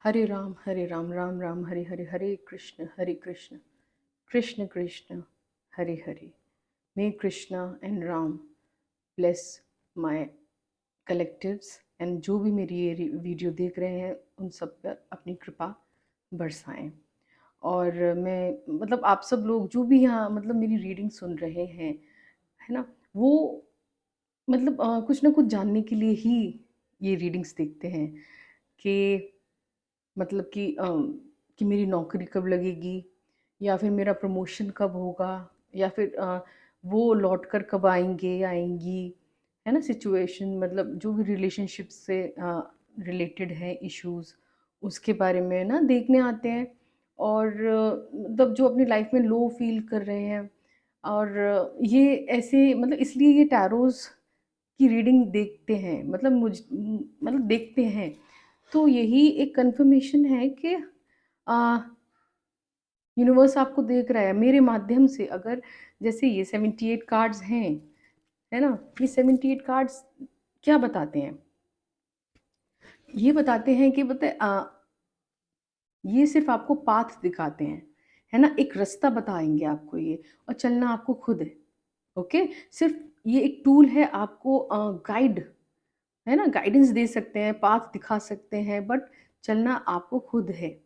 Hare Ram, Ram Ram, Hare Hare, Hare Krishna, Krishna Krishna, Hare Hare. May Krishna and Ram bless my collectives and जो भी मेरी ये वीडियो देख रहे हैं उन सब पर अपनी कृपा बरसाएं। और मैं मतलब आप सब लोग जो भी यहाँ मतलब मेरी रीडिंग सुन रहे हैं, है ना, वो मतलब कुछ ना कुछ जानने के लिए ही ये रीडिंग्स देखते हैं कि मतलब कि मेरी नौकरी कब लगेगी, या फिर मेरा प्रमोशन कब होगा, या फिर वो लौट कर कब आएंगे या आएंगी, है ना। सिचुएशन मतलब जो भी रिलेशनशिप से रिलेटेड है इश्यूज, उसके बारे में ना देखने आते हैं। और मतलब जो अपनी लाइफ में लो फील कर रहे हैं, और ये ऐसे मतलब इसलिए ये टैरोज की रीडिंग देखते हैं, मतलब मतलब देखते हैं। तो यही एक कंफर्मेशन है कि यूनिवर्स आपको देख रहा है मेरे माध्यम से। अगर जैसे ये 78 कार्ड्स हैं, है ना, ये 78 कार्ड्स क्या बताते हैं? ये बताते हैं कि ये सिर्फ आपको पाथ दिखाते हैं, है ना, एक रास्ता बताएंगे आपको ये, और चलना आपको खुद है। ओके, सिर्फ ये एक टूल है आपको गाइड, है ना, गाइडेंस दे सकते हैं, पाथ दिखा सकते हैं, बट चलना आपको खुद है।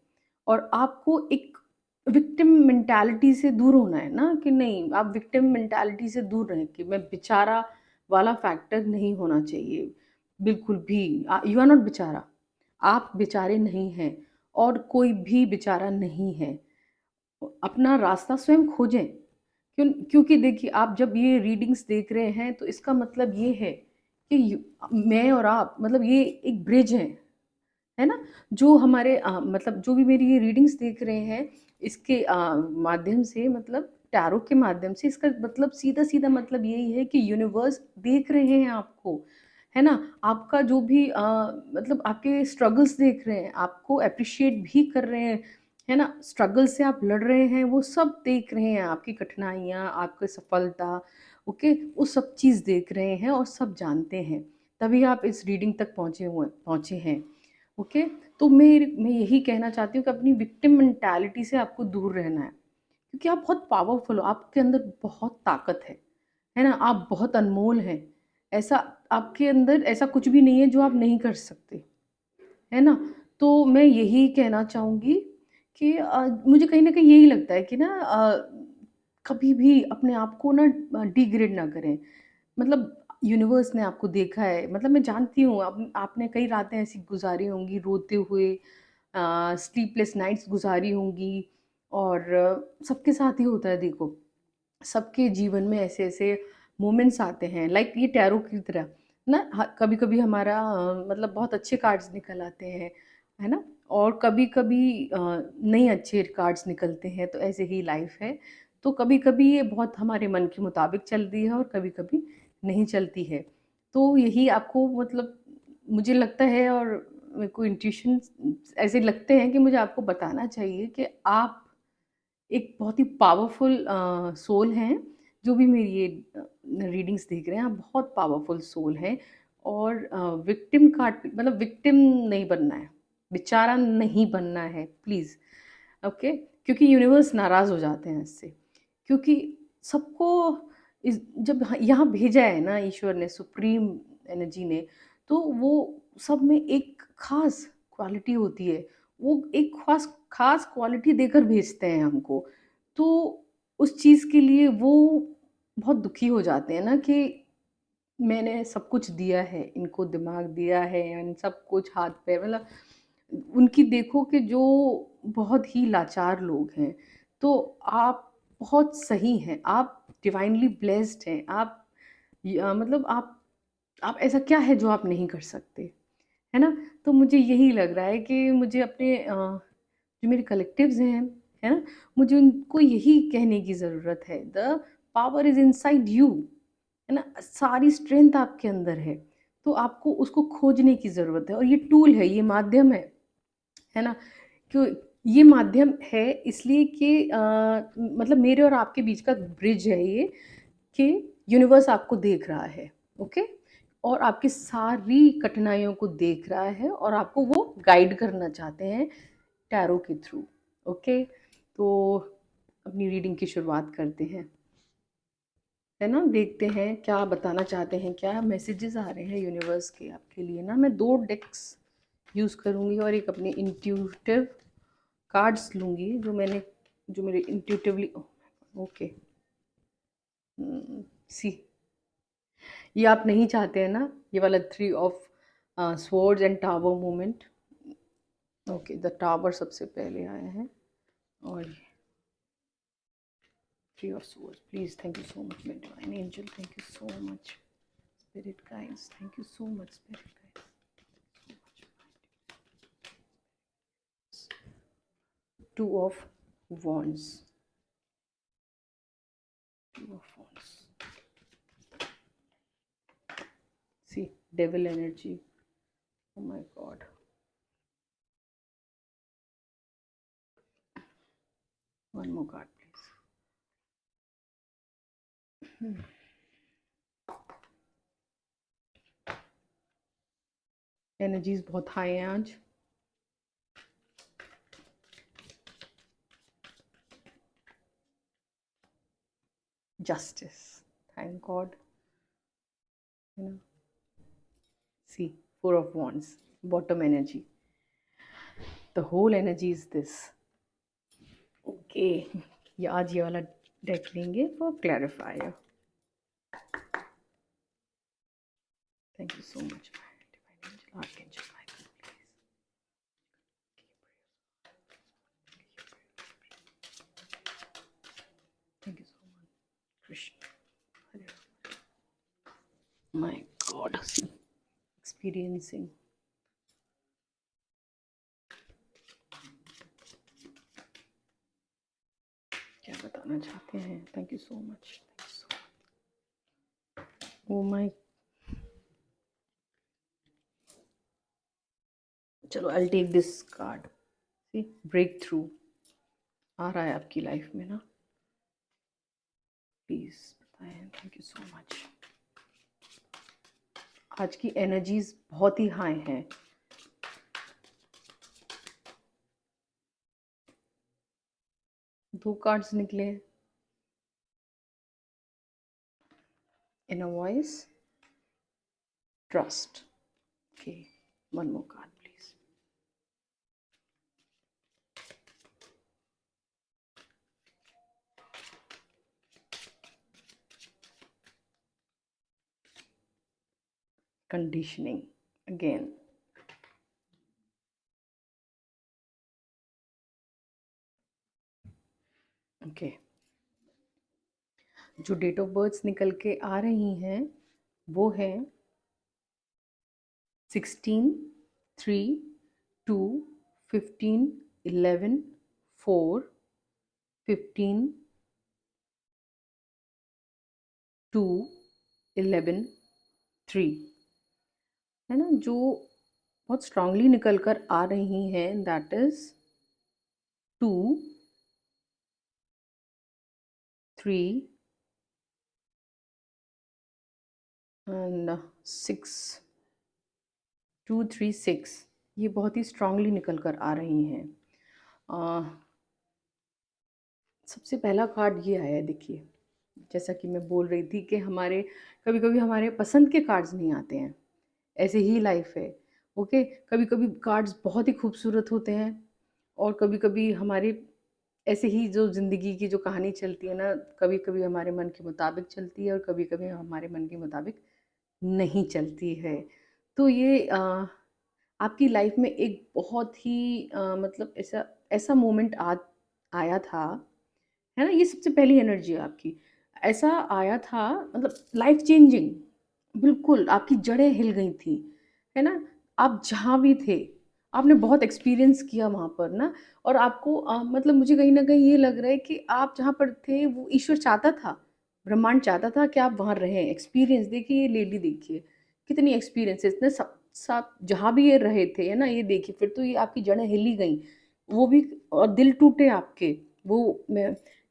और आपको एक विक्टिम मेंटालिटी से दूर होना है ना, कि नहीं, आप विक्टिम मेंटालिटी से दूर रहें कि मैं बेचारा वाला फैक्टर नहीं होना चाहिए बिल्कुल भी। यू आर नॉट बेचारा, आप बेचारे नहीं हैं, और कोई भी बेचारा नहीं है। अपना रास्ता स्वयं खोजें। क्योंकि देखिए, आप जब ये रीडिंग्स देख रहे हैं तो इसका मतलब ये है कि मैं और आप मतलब ये एक ब्रिज है ना। जो हमारे मतलब जो भी मेरी ये रीडिंग्स देख रहे हैं, इसके माध्यम से, मतलब टैरो के माध्यम से, इसका मतलब सीधा सीधा मतलब यही है कि यूनिवर्स देख रहे हैं आपको, है ना। आपका जो भी मतलब आपके स्ट्रगल्स देख रहे हैं, आपको अप्रिशिएट भी कर रहे हैं, है ना। स्ट्रगल से आप लड़ रहे हैं, वो सब देख रहे हैं, आपकी कठिनाइयाँ, आपकी सफलता, ओके, वो सब चीज़ देख रहे हैं और सब जानते हैं। तभी आप इस रीडिंग तक पहुँचे हैं। ओके, तो मैं यही कहना चाहती हूँ कि अपनी विक्टिम मेंटालिटी से आपको दूर रहना है, क्योंकि आप बहुत पावरफुल हो, आपके अंदर बहुत ताकत है ना, आप बहुत अनमोल हैं। ऐसा आपके अंदर ऐसा कुछ भी नहीं है जो आप नहीं कर सकते, है ना। तो मैं यही कहना चाहूँगी कि मुझे कहीं न कहीं यही लगता है कि ना कभी भी अपने आप को ना डिग्रेड ना करें। मतलब यूनिवर्स ने आपको देखा है, मतलब मैं जानती हूँ आपने कई रातें ऐसी गुज़ारी होंगी रोते हुए, स्लीपलेस नाइट्स गुज़ारी होंगी। और सबके साथ ही होता है देखो, सबके जीवन में ऐसे-ऐसे मोमेंट्स आते हैं, लाइक ये टैरो की तरह ना। कभी-कभी हमारा मतलब बहुत अच्छे कार्ड्स निकल आते हैं, है ना? और कभी-कभी नहीं अच्छे कार्ड्स निकलते हैं, तो ऐसे ही लाइफ है। तो कभी-कभी ये बहुत हमारे मन के मुताबिक चलती है और कभी-कभी नहीं चलती है। तो यही आपको मतलब मुझे लगता है, और मेरे को इंट्यूशंस ऐसे लगते हैं कि मुझे आपको बताना चाहिए कि आप एक बहुत ही पावरफुल सोल हैं। जो भी मेरी ये रीडिंग्स देख रहे हैं, आप बहुत पावरफुल सोल हैं। और विक्टिम कार्ड मतलब विक्टिम नहीं बनना है, बेचारा नहीं बनना है प्लीज़। ओके, क्योंकि यूनिवर्स नाराज़ हो जाते हैं इससे। क्योंकि सबको इस जब यहाँ भेजा है ना ईश्वर ने, सुप्रीम एनर्जी ने, तो वो सब में एक ख़ास क्वालिटी होती है। वो एक ख़ास क्वालिटी देकर भेजते हैं हमको। तो उस चीज़ के लिए वो बहुत दुखी हो जाते हैं ना कि मैंने सब कुछ दिया है, इनको दिमाग दिया है, इन सब कुछ हाथ-पैर मतलब उनकी देखो कि जो बहुत ही लाचार लोग हैं। तो आप बहुत सही हैं, आप डिवाइनली ब्लेस्ड हैं, आप मतलब आप ऐसा क्या है जो आप नहीं कर सकते, है ना? तो मुझे यही लग रहा है कि मुझे अपने जो मेरे कलेक्टिव्स हैं, है ना? मुझे उनको यही कहने की ज़रूरत है, the power is inside you, है ना? सारी स्ट्रेंथ आपके अंदर है, तो आपको उसको खोजने की ज़रूरत है। और ये टूल है, ये माध्यम है ना? क्यों ये माध्यम है इसलिए कि मतलब मेरे और आपके बीच का ब्रिज है ये, कि यूनिवर्स आपको देख रहा है, ओके? और आपकी सारी कठिनाइयों को देख रहा है और आपको वो गाइड करना चाहते हैं टैरो के थ्रू। ओके, तो अपनी रीडिंग की शुरुआत करते हैं, है ना। देखते हैं क्या बताना चाहते हैं, क्या मैसेजेस आ रहे हैं यूनिवर्स के आपके लिए ना। मैं 2 डेक्स यूज़ करूँगी और एक अपने इंट्यूटिव कार्ड्स लूँगी जो मेरे इंट्यूटिवली। ओके, सी, ये आप नहीं चाहते हैं ना, ये वाला 3 of swords and tower moment. Okay, the tower सबसे पहले आया है और 3 of swords. Please, thank you so much my divine angel, thank you so much spirit guides, thank you so much spirit guides. 2 of wands, 2 of wands. See, devil energy. Oh my god. One more card, please. Energies बहुत high हैं आज। Justice, thank God, है ना। सी, 4 of wands, bottom energy. The whole energy is this. Okay, ये आज ये वाला deck लेंगे for clarifier. Thank you so much divine angel, archangel Michael, please. Thank you so much Krishna, Hare my god, experiencing. क्या बताना चाहते हैं? Thank you so much, thank you so much. Oh my, चलो I take this card. See, break through आ रहा है आपकी life में ना, प्लीज बताएं। Thank you so much. आज की एनर्जीज बहुत ही हाई हैं। दो कार्ड्स निकले, inner voice, trust. Okay, one more card please. Conditioning again. Okay, जो डेट ऑफ बर्थ निकल के आ रही हैं वो है 16, 3, 2, 15, 11, 4, 15, 2, 11, 3, है ना। जो बहुत स्ट्रांगली निकल कर आ रही हैं दैट इज 2, 3 एंड 6, 2, 3, 6, ये बहुत ही स्ट्रांगली निकल कर आ रही हैं। सबसे पहला कार्ड ये आया है, देखिए, जैसा कि मैं बोल रही थी कि हमारे कभी कभी हमारे पसंद के कार्ड्स नहीं आते हैं, ऐसे ही लाइफ है। ओके, कभी कभी कार्ड्स बहुत ही खूबसूरत होते हैं और कभी कभी हमारे ऐसे ही जो ज़िंदगी की जो कहानी चलती है ना, कभी कभी हमारे मन के मुताबिक चलती है और कभी कभी हमारे मन के मुताबिक नहीं चलती है। तो ये आपकी लाइफ में एक बहुत ही मतलब ऐसा ऐसा मोमेंट आ आया था, है ना। ये सबसे पहली एनर्जी है आपकी। ऐसा आया था, मतलब लाइफ चेंजिंग, बिल्कुल आपकी जड़ें हिल गई थी, है ना। आप जहाँ भी थे, आपने बहुत एक्सपीरियंस किया वहाँ पर ना। और आपको मतलब मुझे कहीं ना कहीं ये लग रहा है कि आप जहाँ पर थे वो ईश्वर चाहता था, ब्रह्मांड चाहता था कि आप वहाँ रहें। एक्सपीरियंस देखिए, ये लेडी देखिए कितनी एक्सपीरियंस है, इतने सब सब जहाँ भी ये रहे थे, है ना। ये देखिए, फिर तो ये आपकी जड़ें हिली गई, वो भी, और दिल टूटे आपके, वो मैं,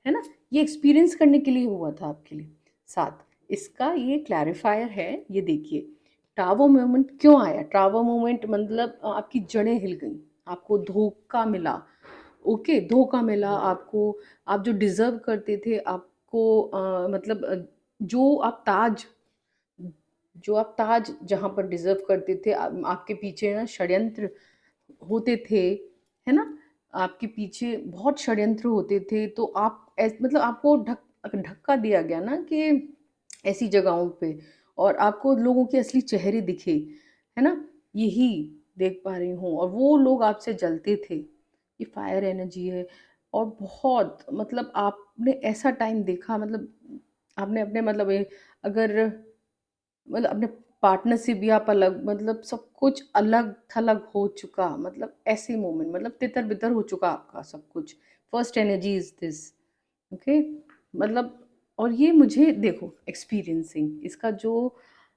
है ना। ये एक्सपीरियंस करने के लिए हुआ था आपके लिए साथ। इसका ये क्लैरिफायर है, ये देखिए। टावर मोमेंट क्यों आया? टावर मोमेंट मतलब आपकी जड़ें हिल गई, आपको धोखा मिला, ओके, धोखा मिला आपको। आप जो डिजर्व करते थे आपको मतलब जो आप ताज जहाँ पर डिजर्व करते थे, आपके पीछे ना षड्यंत्र होते थे, है ना? आपके पीछे बहुत षड्यंत्र होते थे, तो मतलब आपको धक्का दिया गया ना कि ऐसी जगहों पे, और आपको लोगों के असली चेहरे दिखे, है ना? यही देख पा रही हूँ, और वो लोग आपसे जलते थे। ये फायर एनर्जी है। और बहुत मतलब आपने ऐसा टाइम देखा, मतलब आपने अपने मतलब अगर मतलब अपने पार्टनर से भी आप अलग, मतलब सब कुछ अलग थलग हो चुका, मतलब ऐसे मोमेंट, मतलब तितर बितर हो चुका आपका सब कुछ। First energy is this, okay. मतलब और ये मुझे देखो एक्सपीरियंसिंग इसका जो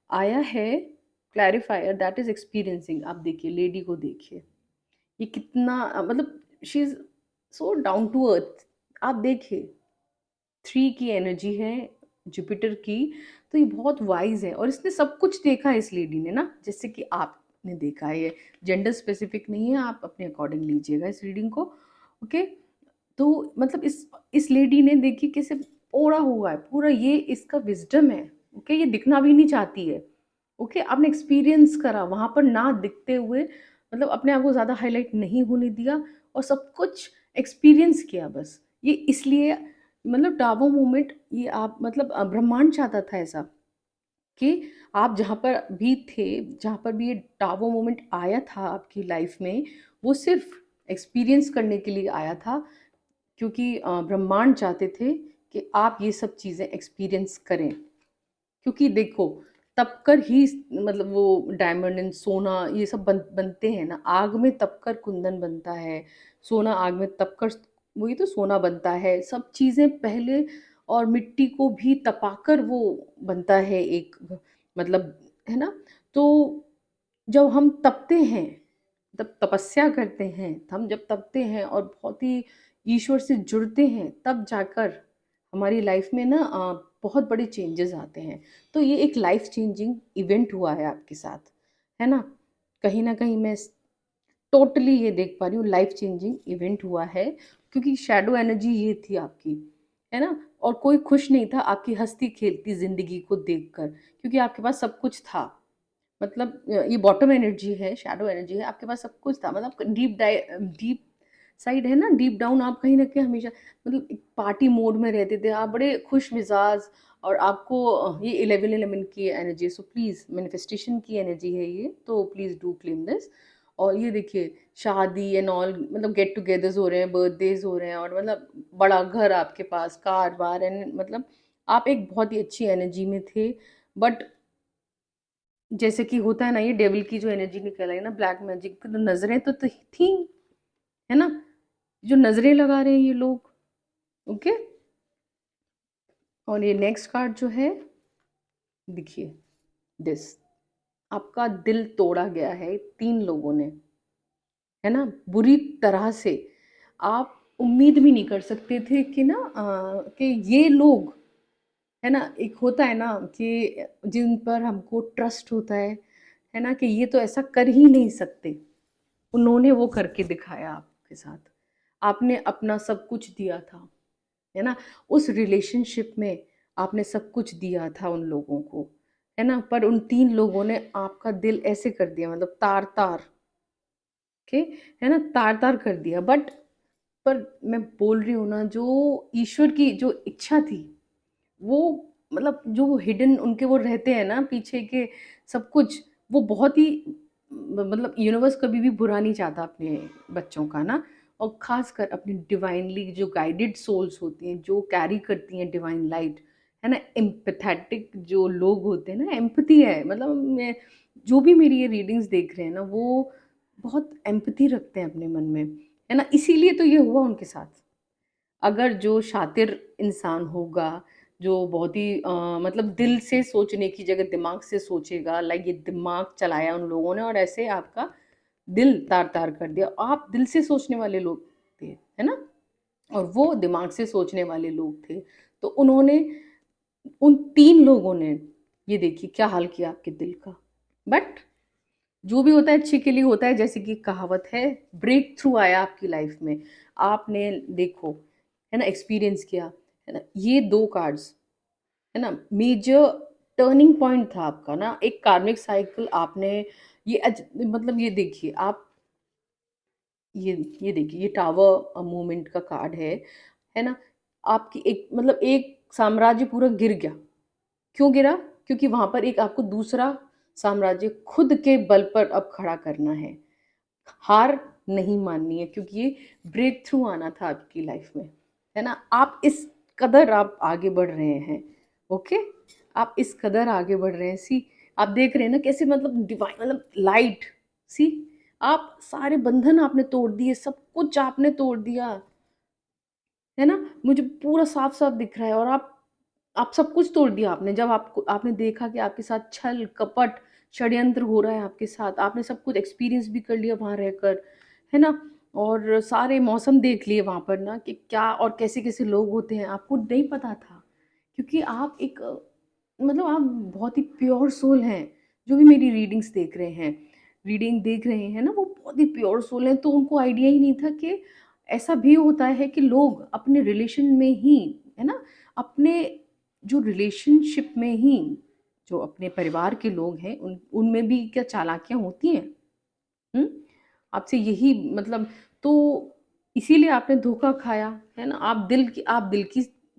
आया है क्लैरिफायर, दैट इज एक्सपीरियंसिंग। आप देखिए लेडी को देखिए, ये कितना मतलब she is so down to earth. आप देखिए 3 की एनर्जी है जुपिटर की, तो ये बहुत वाइज है, और इसने सब कुछ देखा है इस लेडी ने ना, जैसे कि आपने देखा है। ये जेंडर स्पेसिफिक नहीं है, आप अपने अकॉर्डिंग लीजिएगा इस रीडिंग को, ओके। तो मतलब इस लेडी ने देखिए कैसे ओढ़ा हुआ है पूरा, ये इसका विजडम है, ओके। ये दिखना भी नहीं चाहती है, ओके। आपने एक्सपीरियंस करा वहां पर ना दिखते हुए, मतलब अपने आप को ज़्यादा हाईलाइट नहीं होने दिया, और सब कुछ एक्सपीरियंस किया बस। ये इसलिए मतलब टावो मूवमेंट, ये आप मतलब ब्रह्मांड चाहता था ऐसा कि आप जहाँ पर भी थे, जहाँ पर भी ये टावो मोमेंट आया था आपकी लाइफ में, वो सिर्फ एक्सपीरियंस करने के लिए आया था, क्योंकि ब्रह्मांड चाहते थे कि आप ये सब चीज़ें एक्सपीरियंस करें। क्योंकि देखो तब कर ही मतलब वो डायमंड एंड सोना ये सब बनते हैं ना, आग में तप कर कुंदन बनता है, सोना आग में तप कर वही तो सोना बनता है, सब चीज़ें पहले। और मिट्टी को भी तपाकर वो बनता है एक, मतलब, है ना? तो जब हम तपते हैं, तब तपस्या करते हैं, हम जब तपते हैं और बहुत ही ईश्वर से जुड़ते हैं, तब जाकर हमारी लाइफ में ना बहुत बड़े चेंजेस आते हैं। तो ये एक लाइफ चेंजिंग इवेंट हुआ है आपके साथ, है ना कहीं मैं टोटली ये देख पा रही हूँ, लाइफ चेंजिंग इवेंट हुआ है, क्योंकि शैडो एनर्जी ये थी आपकी, है ना? और कोई खुश नहीं था आपकी हंसती खेलती जिंदगी को देखकर, क्योंकि आपके पास सब कुछ था। मतलब ये बॉटम एनर्जी है, शैडो एनर्जी है, आपके पास सब कुछ था, मतलब डीप साइड है ना, डीप डाउन आप कहीं ना कहीं हमेशा मतलब एक पार्टी मोड में रहते थे, आप बड़े खुश मिजाज। और आपको ये 11 की एनर्जी है, सो प्लीज़ मैनिफेस्टेशन की एनर्जी है ये, तो प्लीज़ डू क्लेम दिस। और ये देखिए शादी एंड ऑल, मतलब गेट टुगेदर्स हो रहे हैं, बर्थडेज हो रहे हैं, और मतलब बड़ा घर आपके पास, कार वार, एंड मतलब आप एक बहुत ही अच्छी एनर्जी में थे। बट जैसे कि होता है ना, ये डेविल की जो एनर्जी निकल आई ना, ब्लैक मैजिक, तो नजरें तो थी, है ना? जो नजरें लगा रहे हैं ये लोग, ओके। और ये नेक्स्ट कार्ड जो है, देखिए दिस, आपका दिल तोड़ा गया है 3 लोगों ने, है ना, बुरी तरह से। आप उम्मीद भी नहीं कर सकते थे कि ना कि ये लोग, है ना, एक होता है ना कि जिन पर हमको ट्रस्ट होता है ना, कि ये तो ऐसा कर ही नहीं सकते, उन्होंने वो करके दिखाया आपके साथ। आपने अपना सब कुछ दिया था, है ना? उस रिलेशनशिप में आपने सब कुछ दिया था उन लोगों को, है ना? पर उन 3 लोगों ने आपका दिल ऐसे कर दिया, मतलब तार-तार के, है ना? तार-तार कर दिया। पर मैं बोल रही हूँ ना, जो ईश्वर की जो इच्छा थी, वो मतलब जो हिडन उनके वो रहते हैं ना पीछे के सब कुछ, वो बहुत ही मतलब यूनिवर्स कभी भी बुरा नहीं चाहता अपने बच्चों का ना। और खासकर अपनी डिवाइनली जो गाइडेड सोल्स होती हैं, जो कैरी करती हैं डिवाइन लाइट, है ना, एम्पथेटिक जो लोग होते हैं ना, एम्पथी है, मतलब मैं जो भी मेरी ये रीडिंग्स देख रहे हैं ना, वो बहुत एम्पथी रखते हैं अपने मन में, है ना, इसीलिए तो ये हुआ उनके साथ। अगर जो शातिर इंसान होगा, जो बहुत ही मतलब दिल से सोचने की जगह दिमाग से सोचेगा, लाइक ये दिमाग चलाया उन लोगों ने और ऐसे आपका दिल तार तार कर दिया। आप दिल से सोचने वाले लोग थे, है ना, और वो दिमाग से सोचने वाले लोग थे। तो उन्होंने, उन 3 लोगों ने, ये देखिए क्या हाल किया आपके दिल का, बट जो भी होता है अच्छे के लिए होता है, जैसे कि कहावत है, ब्रेक थ्रू आया आपकी लाइफ में, आपने देखो, है ना, एक्सपीरियंस किया, है ना, ये दो कार्ड्स, है ना, मेजर टर्निंग पॉइंट था आपका ना, एक कार्मिक साइकिल आपने, मतलब ये देखिए आप, ये देखिए, ये टावर मूवमेंट का कार्ड है ना, आपकी एक, मतलब एक साम्राज्य पूरा गिर गया। क्यों गिरा? क्योंकि वहां पर एक आपको दूसरा साम्राज्य खुद के बल पर अब खड़ा करना है। हार नहीं माननी है, क्योंकि ये ब्रेक थ्रू आना था आपकी लाइफ में, है ना, आप इस कदर आप आगे बढ़ रहे हैं। ओके, आप इस कदर आगे बढ़ रहे हैं, सी, आप देख रहे हैं ना कैसे, मतलब डिवाइन, मतलब लाइट, सी, आप सारे बंधन आपने तोड़ दिए, सब कुछ आपने तोड़ दिया, है ना, मुझे पूरा साफ साफ दिख रहा है। और आप सब कुछ तोड़ दिया आपने, जब आपको आपने देखा कि आपके साथ छल कपट षड्यंत्र हो रहा है आपके साथ, आपने सब कुछ एक्सपीरियंस भी कर लिया वहां रहकर, है ना, और सारे मौसम देख लिए वहां पर ना, कि क्या और कैसे कैसे लोग होते हैं, आपको नहीं पता था, क्योंकि आप एक मतलब आप बहुत ही प्योर सोल हैं। जो भी मेरी रीडिंग देख रहे हैं ना, वो बहुत ही प्योर सोल हैं, तो उनको आइडिया ही नहीं था कि ऐसा भी होता है कि लोग अपने रिलेशन में ही, है ना, अपने जो रिलेशनशिप में ही, जो अपने परिवार के लोग हैं, उनमें भी क्या चालाकियां होती हैं। हम्म, आपसे यही मतलब, तो इसीलिए आपने धोखा खाया, है ना,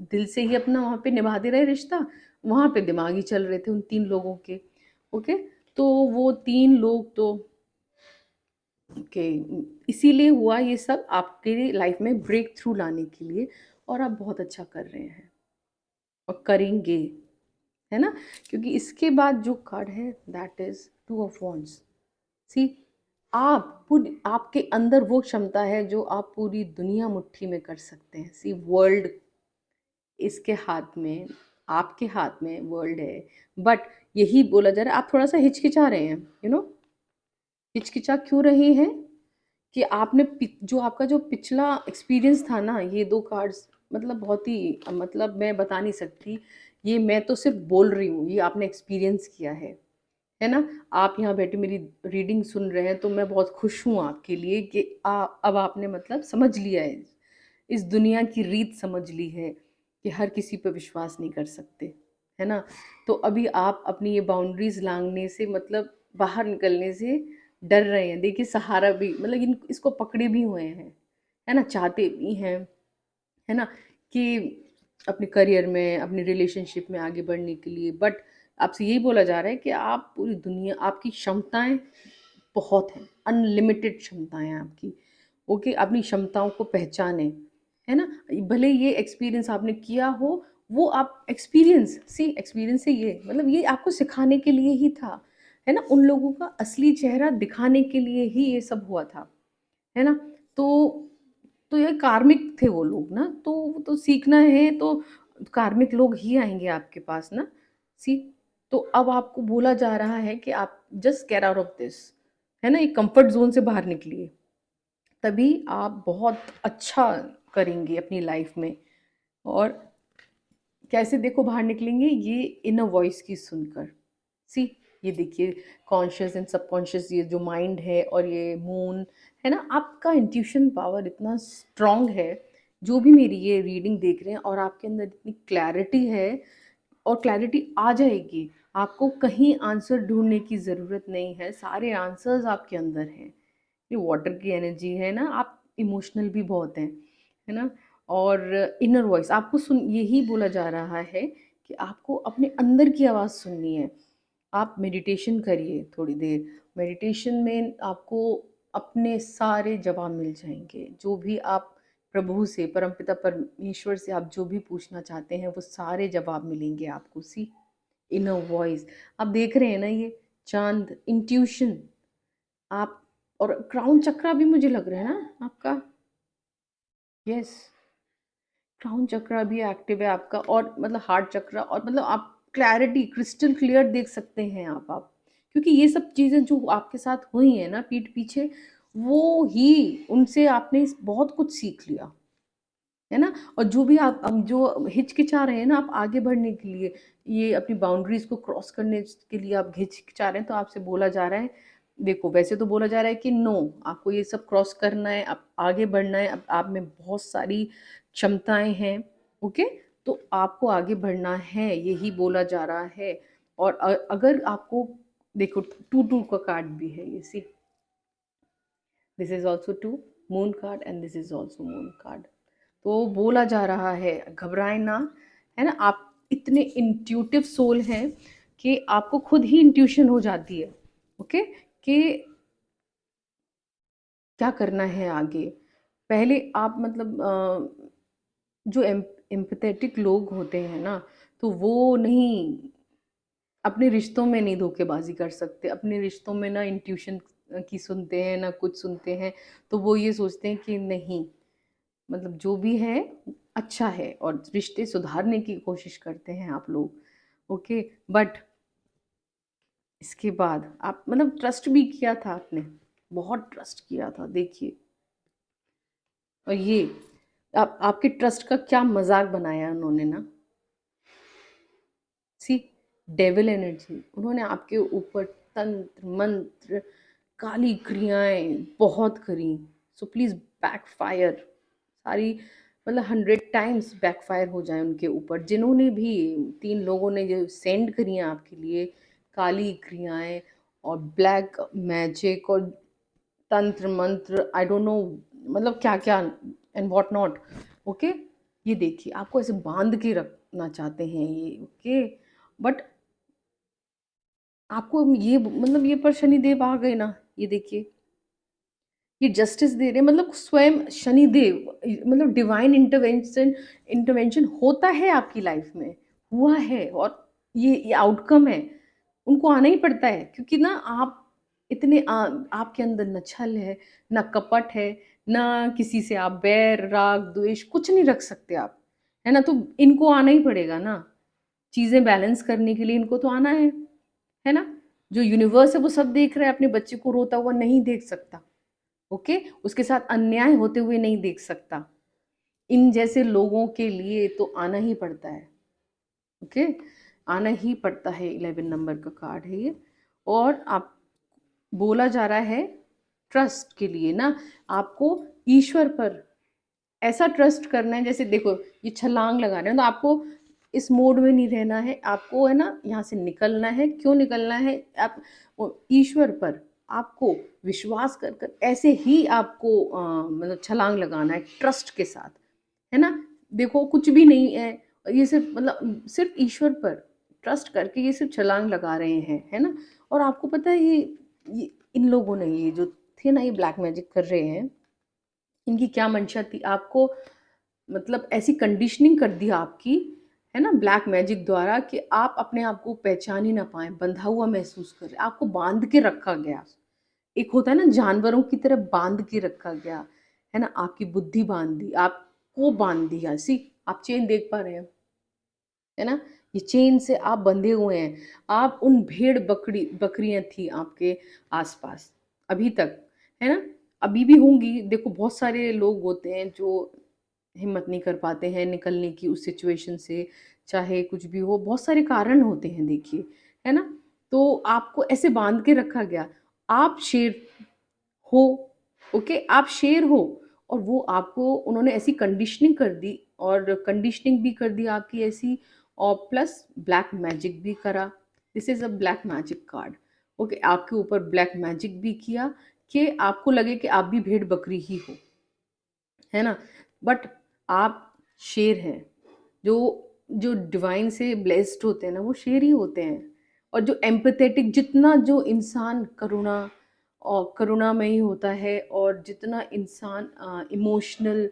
दिल से ही अपना वहां पे निभाते रहे रिश्ता, वहां पे दिमागी चल रहे थे उन तीन लोगों के। ओके, तो वो तीन लोग तो, ओके, इसीलिए हुआ ये सब आपके लाइफ में ब्रेक थ्रू लाने के लिए, और आप बहुत अच्छा कर रहे हैं और करेंगे, है ना, क्योंकि इसके बाद जो कार्ड है that is two of wands. See, आप पूरी, आपके अंदर वो क्षमता है जो आप पूरी दुनिया मुट्ठी में कर सकते हैं। सी, वर्ल्ड इसके हाथ में, आपके हाथ में वर्ल्ड है, बट यही बोला जा रहा है, आप थोड़ा सा हिचकिचा रहे हैं, हिचकिचा क्यों रहे हैं, कि आपने जो आपका जो पिछला एक्सपीरियंस था ना, ये दो कार्ड्स, मतलब बहुत ही, मतलब मैं बता नहीं सकती, ये मैं तो सिर्फ बोल रही हूँ, ये आपने एक्सपीरियंस किया है ना, आप यहाँ बैठे मेरी रीडिंग सुन रहे हैं, तो मैं बहुत खुश हूँ आपके लिए कि अब आपने मतलब समझ लिया है, इस दुनिया की रीत समझ ली है, कि हर किसी पर विश्वास नहीं कर सकते, है ना, तो अभी आप अपनी ये बाउंड्रीज लांघने से, मतलब बाहर निकलने से डर रहे हैं। देखिए, सहारा भी, मतलब इसको पकड़े भी हुए हैं, है ना, चाहते भी हैं, है ना, कि अपने करियर में, अपने रिलेशनशिप में आगे बढ़ने के लिए, बट आपसे यही बोला जा रहा है कि आप पूरी दुनिया, आपकी क्षमताएं बहुत हैं, अनलिमिटेड क्षमताएं हैं आपकी। ओके, अपनी क्षमताओं को पहचाने, है ना, भले ये एक्सपीरियंस आपने किया हो, वो आप एक्सपीरियंस से, ये मतलब ये आपको सिखाने के लिए ही था, है ना, उन लोगों का असली चेहरा दिखाने के लिए ही ये सब हुआ था, है ना, तो ये कार्मिक थे वो लोग ना, तो सीखना है तो कार्मिक लोग ही आएंगे आपके पास ना, सी, तो अब आपको बोला जा रहा है कि आप just get out of this, है ना, एक कंफर्ट जोन से बाहर निकलिए, तभी आप बहुत अच्छा करेंगे अपनी लाइफ में। और कैसे देखो बाहर निकलेंगे, ये इनर वॉइस की सुनकर, सी, ये देखिए, कॉन्शियस एंड सबकॉन्शियस, ये जो माइंड है और ये मून, है ना, आपका इंट्यूशन पावर इतना स्ट्रांग है, जो भी मेरी ये रीडिंग देख रहे हैं, और आपके अंदर इतनी क्लैरिटी है, और क्लैरिटी आ जाएगी, आपको कहीं आंसर ढूंढने की ज़रूरत नहीं है, सारे आंसर्स आपके अंदर हैं। ये वाटर की एनर्जी है ना, आप इमोशनल भी बहुत हैं, है ना, और इनर वॉइस आपको सुन, यही बोला जा रहा है कि आपको अपने अंदर की आवाज़ सुननी है। आप मेडिटेशन करिए थोड़ी देर, मेडिटेशन में आपको अपने सारे जवाब मिल जाएंगे, जो भी आप प्रभु से, परमपिता परमेश्वर से आप जो भी पूछना चाहते हैं, वो सारे जवाब मिलेंगे आपको। सी, इनर वॉइस, आप देख रहे हैं ना, ये चांद, इंट्यूशन, आप, और क्राउन चक्रा भी मुझे लग रहा है ना आपका, यस, क्राउन चक्रा भी एक्टिव है आपका, और मतलब हार्ट चक्रा, और मतलब आप क्लैरिटी, क्रिस्टल क्लियर देख सकते हैं आप, क्योंकि ये सब चीज़ें जो आपके साथ हुई हैं ना, पीठ पीछे, वो ही, उनसे आपने बहुत कुछ सीख लिया, है ना? और जो भी आप जो हिचकिचा रहे हैं ना आप आगे बढ़ने के लिए, ये अपनी बाउंड्रीज़ को क्रॉस करने के लिए आप हिचकिचा रहे हैं, तो आपसे बोला जा रहा है, देखो वैसे तो बोला जा रहा है कि नो, आपको ये सब क्रॉस करना है, आप आगे बढ़ना है, अब आप में बहुत सारी क्षमताएँ हैं, ओके? तो आपको आगे बढ़ना है, यही बोला जा रहा है। और अगर आपको देखो 2-2 का कार्ड भी है ये, see this is also 2 moon card and this is also moon card. तो बोला जा रहा है घबराएं ना, है ना? आप इतने इंट्यूटिव सोल हैं कि आपको खुद ही इंट्यूशन हो जाती है, ओके, कि क्या करना है आगे। पहले आप मतलब जो एम्पैथेटिक लोग होते हैं ना, तो वो नहीं, अपने रिश्तों में नहीं धोखेबाजी कर सकते, अपने रिश्तों में ना इंट्यूशन की सुनते हैं ना कुछ सुनते हैं। तो वो ये सोचते हैं कि नहीं, मतलब जो भी है अच्छा है, और रिश्ते सुधारने की कोशिश करते हैं आप लोग, ओके। बट इसके बाद आप मतलब ट्रस्ट भी किया था आपने, बहुत ट्रस्ट किया था, देखिए। और ये आपके ट्रस्ट का क्या मजाक बनाया उन्होंने ना, सी डेविल एनर्जी, उन्होंने आपके ऊपर तंत्र मंत्र काली क्रियाएं बहुत करी। सो प्लीज बैकफायर, सारी मतलब 100 टाइम्स बैकफायर हो जाए उनके ऊपर, जिन्होंने भी 3 लोगों ने जो सेंड करी हैं आपके लिए काली क्रियाएं और ब्लैक मैजिक और तंत्र मंत्र, आई डोंट नो मतलब क्या क्या एंड व्हाट नॉट, ओके। ये देखिए आपको ऐसे बांध के रखना चाहते हैं ये, ओके। बट आपको ये मतलब ये पर शनिदेव आ गए ना, ये देखिए, ये जस्टिस दे रहे हैं, मतलब स्वयं शनिदेव, मतलब डिवाइन इंटरवेंशन, इंटरवेंशन होता है आपकी लाइफ में, हुआ है, और ये आउटकम है, उनको आना ही पड़ता है, क्योंकि ना आप इतने आपके अंदर न छल है, ना कपट है, ना किसी से आप बैर राग द्वेष कुछ नहीं रख सकते आप, है ना? तो इनको आना ही पड़ेगा ना, चीजें बैलेंस करने के लिए इनको तो आना है ना? जो यूनिवर्स है वो सब देख रहा है, अपने बच्चे को रोता हुआ नहीं देख सकता, ओके, उसके साथ अन्याय होते हुए नहीं देख सकता। इन जैसे लोगों के लिए तो आना ही पड़ता है, ओके, आना ही पड़ता है। 11 नंबर का कार्ड है ये। और आप बोला जा रहा है ट्रस्ट के लिए ना, आपको ईश्वर पर ऐसा ट्रस्ट करना है, जैसे देखो ये छलांग लगा रहे हैं, तो आपको इस मोड में नहीं रहना है, आपको है ना यहाँ से निकलना है। क्यों निकलना है? आप ईश्वर पर आपको विश्वास कर कर ऐसे ही आपको मतलब छलांग लगाना है ट्रस्ट के साथ, है ना? देखो कुछ भी नहीं है, ये सिर्फ मतलब सिर्फ ईश्वर पर ट्रस्ट करके ये सिर्फ छलांग लगा रहे हैं, है ना? और आपको पता है ये इन लोगों ने ये जो थे ना, ये ब्लैक मैजिक कर रहे हैं, इनकी क्या मंशा थी आपको, मतलब ऐसी कंडीशनिंग कर दी आपकी, है ना, ब्लैक मैजिक द्वारा, कि आप अपने आप को पहचान ही ना पाए, बंधा हुआ महसूस करें, आपको बांध के रखा गया। एक होता है ना जानवरों की तरह बांध के रखा गया, है ना, आपकी बुद्धि बांध दी, आपको बांध दिया। सी आप चेन देख पा रहे हैं, है ना? ये चेन से आप बंधे हुए हैं, आप उन भेड़ बकरियां थी आपके आसपास अभी तक, है ना? अभी भी होंगी, देखो बहुत सारे लोग होते हैं जो हिम्मत नहीं कर पाते हैं निकलने की उस सिचुएशन से, चाहे कुछ भी हो, बहुत सारे कारण होते हैं, देखिए, है ना? तो आपको ऐसे बांध के रखा गया, आप शेर हो, ओके, आप शेर हो, और वो आपको उन्होंने ऐसी कंडीशनिंग कर दी, और कंडीशनिंग भी कर दी आपकी ऐसी, और प्लस ब्लैक मैजिक भी करा। This is a black magic card, okay, आपके ऊपर ब्लैक मैजिक भी किया कि आपको लगे कि आप भी भेड़ बकरी ही हो, है ना? बट आप शेर हैं, जो जो डिवाइन से ब्लेस्ड होते हैं ना, वो शेर ही होते हैं। और जो एम्पैथेटिक, जितना जो इंसान करुणा और करुणामयी होता है, और जितना इंसान इमोशनल,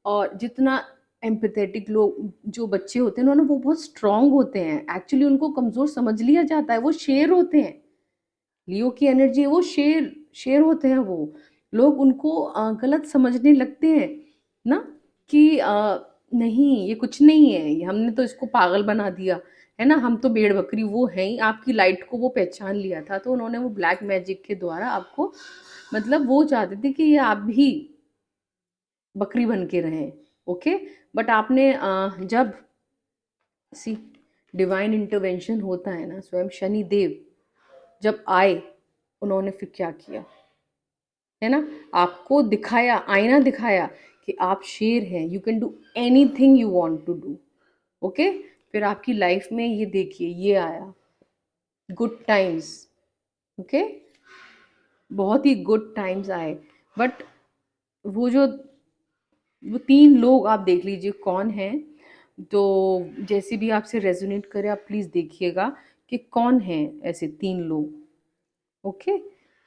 और जितना एम्पैथेटिक लोग जो बच्चे होते हैं ना, वो बहुत स्ट्रांग होते हैं, एक्चुअली उनको कमज़ोर समझ लिया जाता है, वो शेर होते हैं। लियो की एनर्जी है, वो शेर शेर होते हैं वो। लोग उनको गलत समझने लगते हैं ना, कि नहीं ये कुछ नहीं है, ये हमने तो इसको पागल बना दिया, है ना, हम तो भेड़ बकरी वो हैं ही। आपकी लाइट को वो पहचान लिया था, तो उन्होंने वो ब्लैक मैजिक के द्वारा आपको, मतलब वो चाहते थे कि ये आप भी बकरी बन के रहें, ओके। बट आपने जब सी डिवाइन इंटरवेंशन होता है ना, स्वयं शनि देव जब आए, उन्होंने फिर क्या किया, है ना, आपको दिखाया, आईना दिखाया कि आप शेर हैं, you can do anything you want to do. Okay. फिर आपकी लाइफ में ये देखिए, ये आया गुड टाइम्स। ओके। बहुत ही गुड टाइम्स आए। बट वो जो वो तीन लोग आप देख लीजिए कौन है। तो जैसे भी आपसे रेजोनेट करे आप प्लीज़ देखिएगा कि कौन है ऐसे तीन लोग। ओके।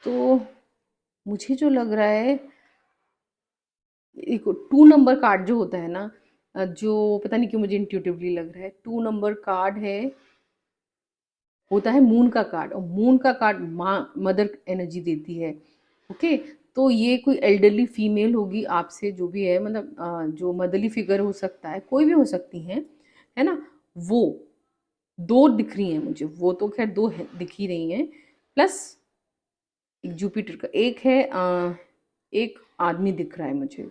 तो मुझे जो लग रहा है, एक 2 नंबर कार्ड जो होता है ना, जो पता नहीं क्यों मुझे इंट्यूटिवली लग रहा है 2 नंबर कार्ड है, होता है मून का कार्ड, और मून का कार्ड माँ मदर एनर्जी देती है। ओके। तो ये कोई एल्डरली फीमेल होगी आपसे, जो भी है, मतलब जो मदरली फिगर हो सकता है, कोई भी हो सकती हैं, है ना। वो दो दिख रही हैं मुझे, वो तो खैर दो है, दिख ही रही हैं, प्लस एक जुपिटर का एक है, एक आदमी दिख रहा है मुझे,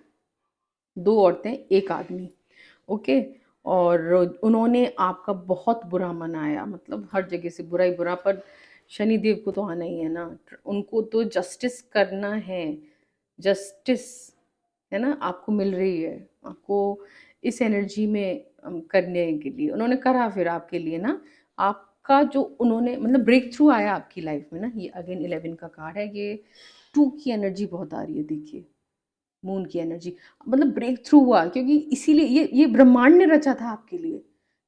दो औरतें एक आदमी। ओके। और उन्होंने आपका बहुत बुरा मनाया, मतलब हर जगह से बुरा ही बुरा, पर शनिदेव को तो आना ही है ना, उनको तो जस्टिस करना है। जस्टिस, है ना, आपको मिल रही है, आपको इस एनर्जी में करने के लिए उन्होंने करा, फिर आपके लिए ना, आपका जो उन्होंने मतलब ब्रेक थ्रू आया आपकी लाइफ में ना। ये अगेन 11 का कार्ड है, ये 2 की एनर्जी बहुत आ रही है, देखिए मून की एनर्जी, मतलब ब्रेक थ्रू हुआ, क्योंकि इसीलिए ये ब्रह्मांड ने रचा था आपके लिए,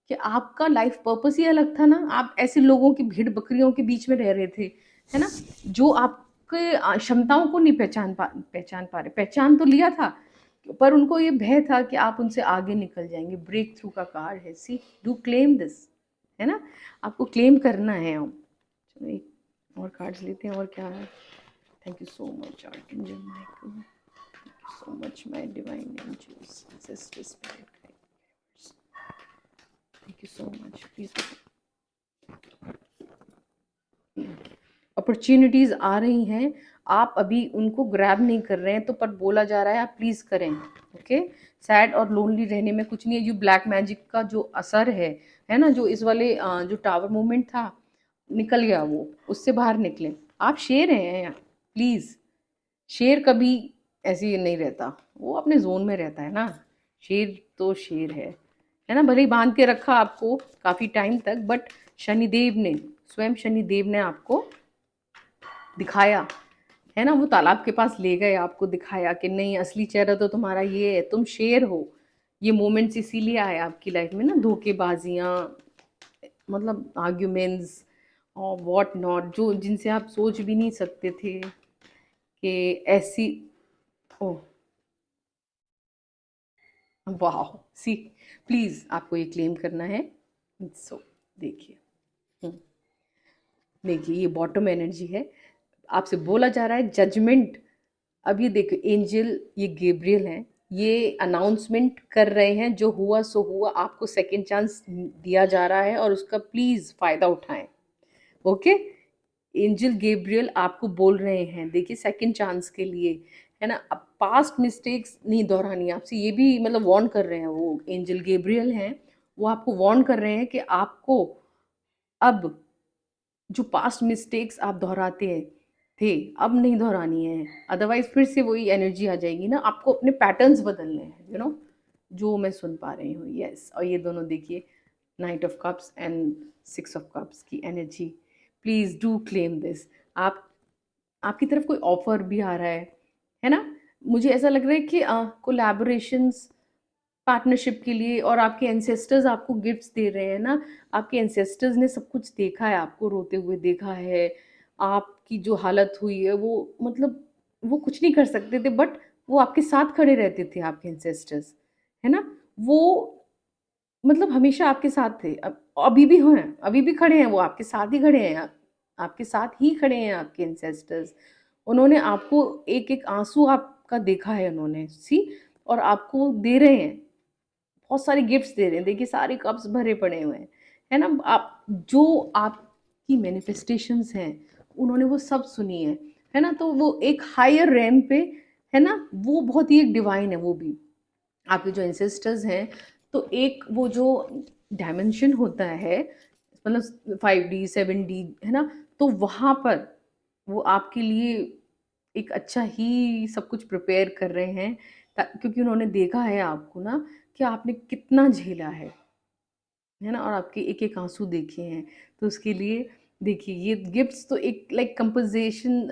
कि आपका लाइफ पर्पस ही अलग था ना। आप ऐसे लोगों की भीड़ बकरियों के बीच में रह रहे थे, है ना, जो आपके क्षमताओं को नहीं पहचान पा रहे, पहचान तो लिया था, पर उनको ये भय था कि आप उनसे आगे निकल जाएंगे। ब्रेक थ्रू का कार्ड है, सी डू क्लेम दिस, है ना, आपको क्लेम करना है। अब चलो एक और कार्ड्स लेते हैं, और क्या है। Thank you so much archangel Michael, so much my divine angels, ancestors, spirit guides. Thank you so much. Please, opportunities आ रही हैं, आप अभी उनको ग्रैब नहीं कर रहे हैं, तो पर बोला जा रहा है आप प्लीज करें। ओके। सैड और लोनली रहने में कुछ नहीं है। जो ब्लैक मैजिक का जो असर है ना, जो इस वाले जो टावर मूवमेंट था, निकल गया वो, उससे बाहर निकले। आप शेर हैं, प्लीज। शेर कभी ऐसे ही नहीं रहता, वो अपने जोन में रहता है ना। शेर तो शेर है ना, भले ही बांध के रखा आपको काफी टाइम तक, बट शनिदेव ने, स्वयं शनिदेव ने आपको दिखाया, है ना, वो तालाब के पास ले गए, आपको दिखाया कि नहीं, असली चेहरा तो तुम्हारा ये है, तुम शेर हो। ये मोमेंट्स इसीलिए आए आपकी लाइफ में ना, धोखेबाजियाँ, मतलब आर्ग्यूमेंट्स और व्हाट नॉट, जो जिनसे आप सोच भी नहीं सकते थे कि ऐसी। ओह वाह, सी, प्लीज आपको ये क्लेम करना है। सो देखिए, हम्म, देखिए ये बॉटम एनर्जी है, आपसे बोला जा रहा है जजमेंट। अब ये देखो, एंजल ये गेब्रियल हैं, ये अनाउंसमेंट कर रहे हैं, जो हुआ सो हुआ, आपको सेकंड चांस दिया जा रहा है, और उसका प्लीज फायदा उठाएं। ओके। एंजल गेब्रियल आपको बोल रहे हैं, देखिए सेकंड चांस के लिए, है ना, अब पास्ट मिस्टेक्स नहीं दोहरानी, आपसे ये भी मतलब वार्न कर रहे हैं, वो एंजल गेब्रियल हैं, वो आपको वार्न कर रहे हैं कि आपको अब जो पास्ट मिस्टेक्स आप दोहराते हैं थे, अब नहीं दोहरानी है, अदरवाइज फिर से वही एनर्जी आ जाएगी ना। आपको अपने पैटर्न्स बदलने हैं, जो मैं सुन पा रही हूँ। यस। और ये दोनों देखिए, knight of cups and 6 of cups की energy, please do claim this. आप आपकी तरफ कोई ऑफर भी आ रहा है ना। मुझे ऐसा लग रहा है कि कोलैबोरेशंस, पार्टनरशिप के लिए, और आपके एंसेस्टर्स आपको गिफ्ट्स दे रहे हैं ना। आपके एंसेस्टर्स ने सब कुछ देखा है, आपको रोते हुए देखा है, आपकी जो हालत हुई है वो, मतलब वो कुछ नहीं कर सकते थे, बट वो आपके साथ खड़े रहते थे, आपके एंसेस्टर्स, है ना। वो मतलब हमेशा आपके साथ थे, अब अभी भी हैं, अभी भी खड़े हैं, वो आपके साथ ही खड़े हैं, आपके साथ ही खड़े हैं आपके एंसेस्टर्स। उन्होंने आपको एक एक आंसू आपका देखा है उन्होंने, सी, और आपको दे रहे हैं, बहुत सारे गिफ्ट्स दे रहे हैं, देखिए सारे कप्स भरे पड़े हुए हैं, है ना। आप जो आपकी मैनिफेस्टेशंस हैं, उन्होंने वो सब सुनी है ना, तो वो एक हायर रैम पे, है ना, वो बहुत ही एक डिवाइन है वो भी। आपके जो एंसेस्टर्स हैं, तो एक वो जो डायमेंशन होता है, मतलब 5D 7D, है ना, तो वहाँ पर वो आपके लिए एक अच्छा ही सब कुछ प्रिपेयर कर रहे हैं, क्योंकि उन्होंने देखा है आपको ना कि आपने कितना झेला है ना, और आपके एक एक आंसू देखे हैं। तो उसके लिए देखिए, ये गिफ्ट्स तो एक लाइक कंपनसेशन,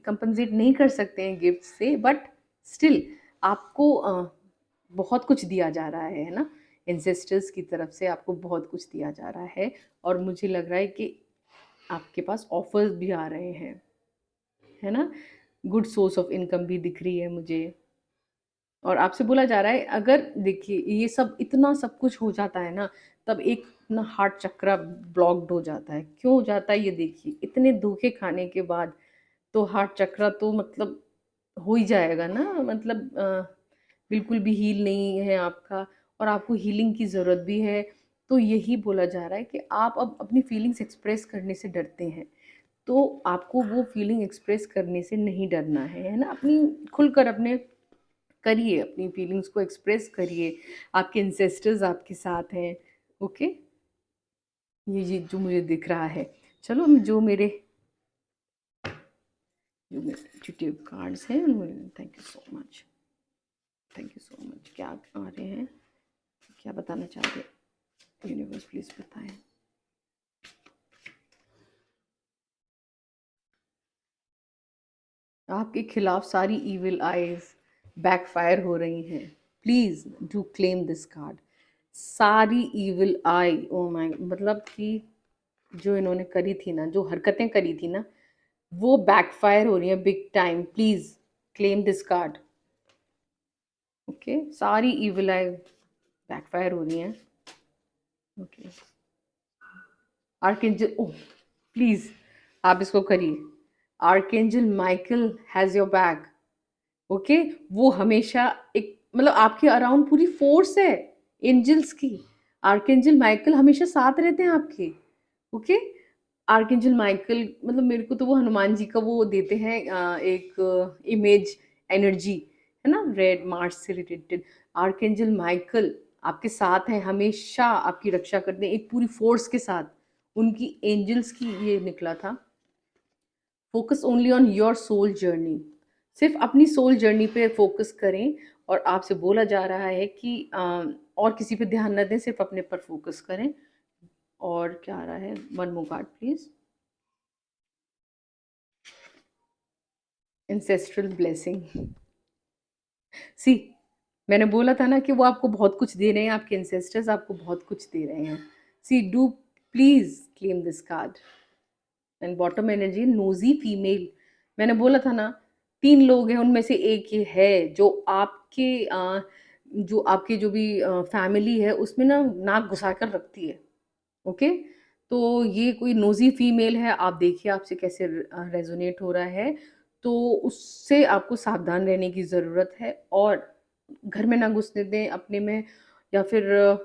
कंपनसेट नहीं कर सकते हैं गिफ्ट से, बट स्टिल आपको बहुत कुछ दिया जा रहा है ना, एंसेस्टर्स की तरफ से आपको बहुत कुछ दिया जा रहा है। और मुझे लग रहा है कि आपके पास ऑफर्स भी आ रहे हैं, है ना, गुड सोर्स ऑफ इनकम भी दिख रही है मुझे। और आपसे बोला जा रहा है, अगर देखिए ये सब इतना सब कुछ हो जाता है ना, तब एक ना हार्ट चक्रा ब्लॉक्ड हो जाता है। क्यों हो जाता है ये देखिए, इतने धोखे खाने के बाद तो हार्ट चक्रा तो मतलब हो ही जाएगा ना, मतलब बिल्कुल भी हील नहीं है आपका, और आपको हीलिंग की ज़रूरत भी है। तो यही बोला जा रहा है कि आप अब अपनी फीलिंग्स एक्सप्रेस करने से डरते हैं, तो आपको वो फीलिंग एक्सप्रेस करने से नहीं डरना है ना, अपनी खुलकर अपने करिए, अपनी फीलिंग्स को एक्सप्रेस करिए। आपके इंसेस्टर्स आपके साथ हैं। ओके, ये जो मुझे दिख रहा है। चलो, जो मेरे जो कार्ड्स हैं उनमें, thank you so much, thank you so much. क्या आ रहे हैं, क्या बताना चाहते हैं यूनिवर्स, प्लीज़ बताएं। आपके खिलाफ सारी इविल आईज बैकफायर हो रही हैं। Please do claim this card. सारी इविल आई, ओ माय, मतलब कि जो इन्होंने करी थी ना, जो हरकतें करी थी ना, वो बैकफायर हो रही है big time. Please claim this card. Okay, सारी इविल आई बैकफायर हो रही हैं। ओके, आर्कएंजल, ओह प्लीज़ आप इसको करिए। Archangel Michael has your back. Okay, वो हमेशा एक मतलब आपके अराउंड पूरी फोर्स है एंजल्स की। आर्कएंजल माइकल हमेशा साथ रहते हैं आपके। ओके, आर्कएंजल माइकल मतलब मेरे को तो वो हनुमान जी का वो देते हैं, एक इमेज, एनर्जी, है ना, रेड मार्स से रिलेटेड। आर्कएंजल माइकल आपके साथ हैं, हमेशा आपकी रक्षा करते हैं एक पूरी फोर्स के साथ। उनकी एंजल्स की ये निकला था, focus only on your soul journey. सिर्फ अपनी सोल जर्नी पे फोकस करें। और आपसे बोला जा रहा है कि और किसी पे ध्यान न दें, सिर्फ अपने पर फोकस करें। और क्या आ रहा है, one more card please. Ancestral blessing. See, मैंने बोला था ना कि वो आपको बहुत कुछ दे रहे हैं, आपके इंसेस्टर्स आपको बहुत कुछ दे रहे हैं। See, do please claim this card. And bottom energy, नोजी फीमेल। मैंने बोला था ना, 3 लोग हैं, उनमें से एक ये है जो आपके जो भी फैमिली है उसमें ना नाक घुसा कर रखती है। ओके, तो ये कोई नोजी फीमेल है, आप देखिए आपसे कैसे रेजोनेट हो रहा है। तो उससे आपको सावधान रहने की ज़रूरत है, और घर में ना घुसने दें अपने में। या फिर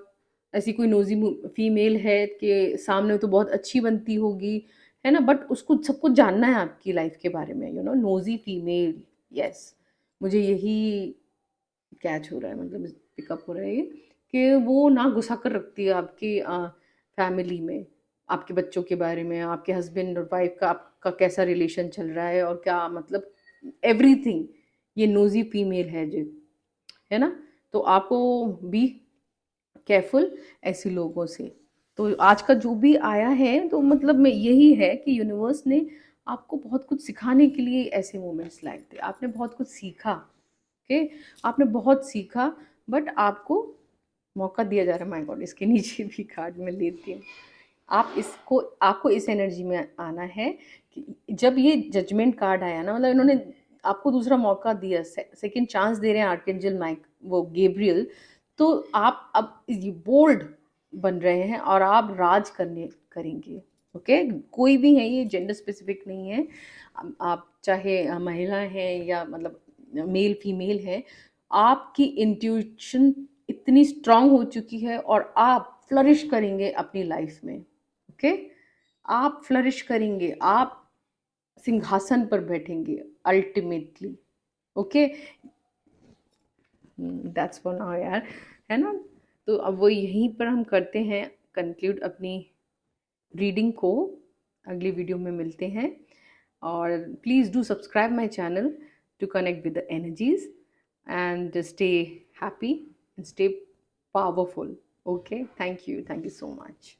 ऐसी कोई नोजी फीमेल है कि सामने तो बहुत अच्छी बनती होगी, है ना, बट उसको सब कुछ जानना है आपकी लाइफ के बारे में, नोजी फीमेल। यस, मुझे यही कैच हो रहा है, मतलब पिकअप हो रहा है ये, कि वो ना घुसा कर रखती है आपकी फैमिली में, आपके बच्चों के बारे में, आपके हस्बैंड और वाइफ का आपका कैसा रिलेशन चल रहा है, और क्या मतलब एवरीथिंग। ये नोजी फीमेल है जो, है ना। तो आपको बी केयरफुल ऐसे लोगों से। तो आज का जो भी आया है, तो मतलब में यही है कि यूनिवर्स ने आपको बहुत कुछ सिखाने के लिए ऐसे मोमेंट्स लाए थे। आपने बहुत कुछ सीखा। ओके, आपने बहुत सीखा, बट आपको मौका दिया जा रहा है। माय गॉड, इसके नीचे भी कार्ड में लेती हूँ। आपको इस एनर्जी में आना है कि जब ये जजमेंट कार्ड आया ना, मतलब इन्होंने आपको दूसरा मौका दिया, सेकंड चांस दे रहे हैं आर्कएंजल माइक, वो गैब्रियल। तो आप अब बोल्ड बन रहे हैं और आप राज करने करेंगे। ओके, कोई भी है, ये जेंडर स्पेसिफिक नहीं है। आप चाहे महिला हैं या मतलब मेल फीमेल है, आपकी इंट्यूशन इतनी स्ट्रांग हो चुकी है और आप फ्लरिश करेंगे अपनी लाइफ में। ओके, आप फ्लरिश करेंगे, आप सिंहासन पर बैठेंगे ultimately. Okay, that's for now यार, है ना? तो अब वो यहीं पर हम करते हैं कंक्लूड अपनी रीडिंग को। अगली वीडियो में मिलते हैं, और please do subscribe my channel to connect with the energies and stay happy and stay powerful. Okay, thank you so much.